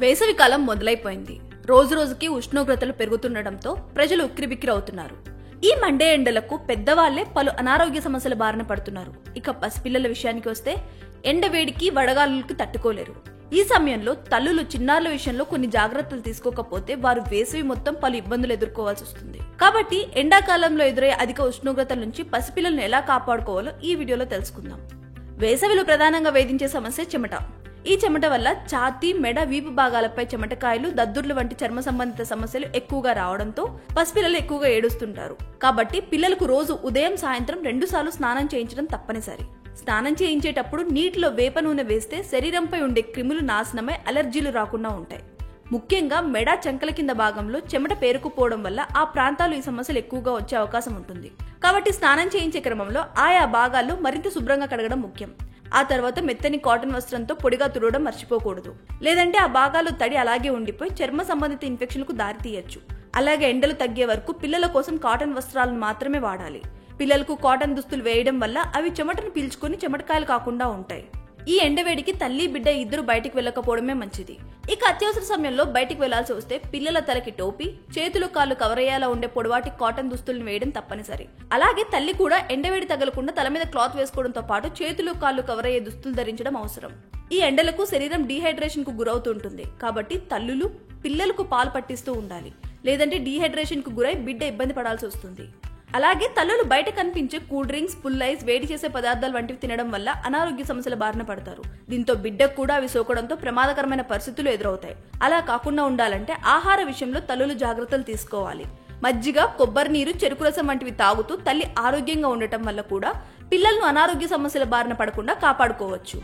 వేసవి కాలం మొదలైపోయింది. రోజు రోజుకి ఉష్ణోగ్రతలు పెరుగుతుండటంతో ప్రజలు ఉక్కిరిబిక్కిరవుతున్నారు. ఈ మండే ఎండలకు పెద్దవాళ్లే పలు అనారోగ్య సమస్యల బారిన పడుతున్నారు. ఇక పసిపిల్లల విషయానికి వస్తే ఎండవేడికి వడగాలులకి తట్టుకోలేరు. ఈ సమయంలో తల్లులు చిన్నారుల విషయంలో కొన్ని జాగ్రత్తలు తీసుకోకపోతే వారు వేసవి మొత్తం పలు ఇబ్బందులు ఎదుర్కోవాల్సి వస్తుంది. కాబట్టి ఎండాకాలంలో ఎదురయ్యే అధిక ఉష్ణోగ్రతల నుంచి పసిపిల్లలను ఎలా కాపాడుకోవాలో ఈ వీడియోలో తెలుసుకుందాం. వేసవిలో ప్రధానంగా వేధించే సమస్య చెమట. ఈ చెమట వల్ల ఛాతీ, మెడ, వీపు భాగాలపై చెమటకాయలు, దద్దుర్లు వంటి చర్మ సంబంధిత సమస్యలు ఎక్కువగా రావడంతో పసిపిల్లలు ఎక్కువగా ఏడుస్తుంటారు. కాబట్టి పిల్లలకు రోజు ఉదయం, సాయంత్రం 2 సార్లు స్నానం చేయించడం తప్పనిసరి. స్నానం చేయించేటప్పుడు నీటిలో వేప నూనె వేస్తే శరీరంపై ఉండే క్రిములు నాశనమై అలర్జీలు రాకుండా ఉంటాయి. ముఖ్యంగా మెడ, చంకల కింద భాగంలో చెమట పేరుకుపోవడం వల్ల ఆ ప్రాంతాలు ఈ సమస్యలు ఎక్కువగా వచ్చే అవకాశం ఉంటుంది. కాబట్టి స్నానం చేయించే క్రమంలో ఆయా భాగాల్లో మరింత శుభ్రంగా కడగడం ముఖ్యం. ఆ తర్వాత మెత్తని కాటన్ వస్త్రంతో పొడిగా తుడవడం మర్చిపోకూడదు. లేదంటే ఆ భాగాలు తడి అలాగే ఉండిపోయి చర్మ సంబంధిత ఇన్ఫెక్షన్లకు దారితీయచ్చు. అలాగే ఎండలు తగ్గే వరకు పిల్లల కోసం కాటన్ వస్త్రాలను మాత్రమే వాడాలి. పిల్లలకు కాటన్ దుస్తులు వేయడం వల్ల అవి చెమటను పీల్చుకుని చెమటకాయలు కాకుండా ఉంటాయి. ఈ ఎండవేడికి తల్లి, బిడ్డ ఇద్దరు బయటికి వెళ్ళకపోవడమే మంచిది. ఇక అత్యవసర సమయంలో బయటికి వెళ్లాల్సి వస్తే పిల్లల తలకి టోపీ, చేతులు, కాళ్ళు కవర్ అయ్యేలా ఉండే పొడవాటి కాటన్ దుస్తులను వేయడం తప్పనిసరి. అలాగే తల్లి కూడా ఎండవేడి తగలకుండా తల మీద క్లాత్ వేసుకోవడంతో పాటు చేతులు, కాళ్ళు కవర్ అయ్యే దుస్తులు ధరించడం అవసరం. ఈ ఎండలకు శరీరం డీహైడ్రేషన్ కు గురవుతుంటుంది. కాబట్టి తల్లులు పిల్లలకు పాలు పట్టిస్తూ ఉండాలి. లేదంటే డీహైడ్రేషన్ కు గురై బిడ్డ ఇబ్బంది పడాల్సి వస్తుంది. అలాగే తల్లులు బయట కనిపించే కూల్ డ్రింక్స్, పుల్ ఐస్, వేడి చేసే పదార్థాలు వంటివి తినడం వల్ల అనారోగ్య సమస్యల బారిన పడతారు. దీంతో బిడ్డకు కూడా అవి సోకడంతో ప్రమాదకరమైన పరిస్థితులు ఎదురవుతాయి. అలా కాకుండా ఉండాలంటే ఆహార విషయంలో తల్లులు జాగ్రత్తలు తీసుకోవాలి. మజ్జిగ, కొబ్బరి నీరు, చెరుకు రసం వంటివి తాగుతూ తల్లి ఆరోగ్యంగా ఉండటం వల్ల కూడా పిల్లలను అనారోగ్య సమస్యల బారిన పడకుండా కాపాడుకోవచ్చు.